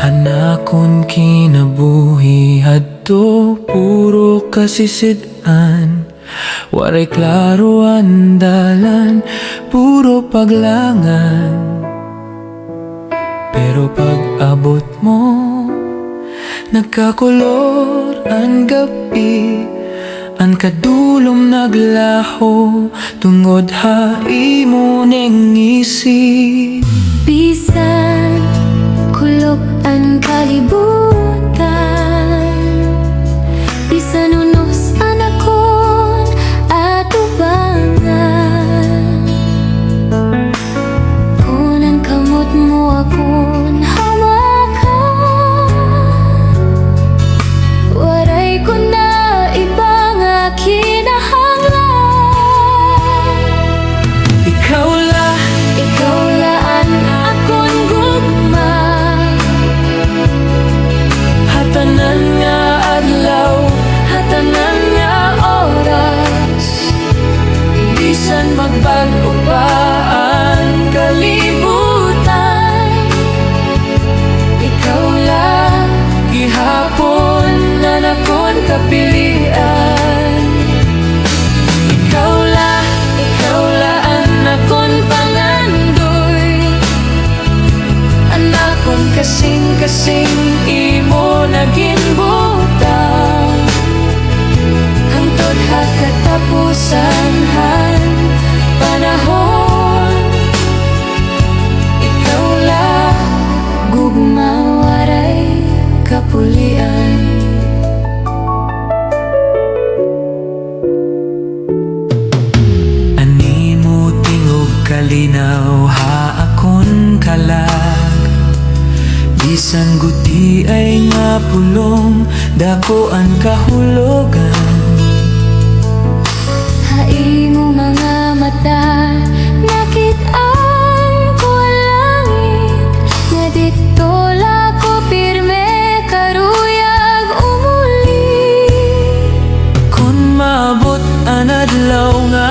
Hanakon kinabuhi hadto puro kasisid-an. Waray klaro ang dalan, puro paglangan. Pero pag-abot mo, nagkakolor ang gabi. Ang kadulom naglaho, tungod hai mo ning isip. Bisan kulop ang kalibutan, bisan unos anakon atubangan. Kunan kamot mo akon hawakan, waray ko na ibang kinahanglan. Ikaw laan akon gugma, hatanan nga adlaw, hatanan nga oras. bisan magbago pa ang kalibutan. Ikaw lang Gihapon na nakon kapilian. Ikaw laan nakon pangandoy. Anakon kasing-kasing imo naging butang. hangtod ha katapusan han panahon. Ikaw lang gugma, waray kapulian. Animo tingog kalinaw ha akon kalag. Bisan guti ay nga pulong, dako ang kahulogan. Haimo mga mata, nakit-an ko langit. Nga dito lako pirme, karuyag umuli. Kung maabot ang adlaw nga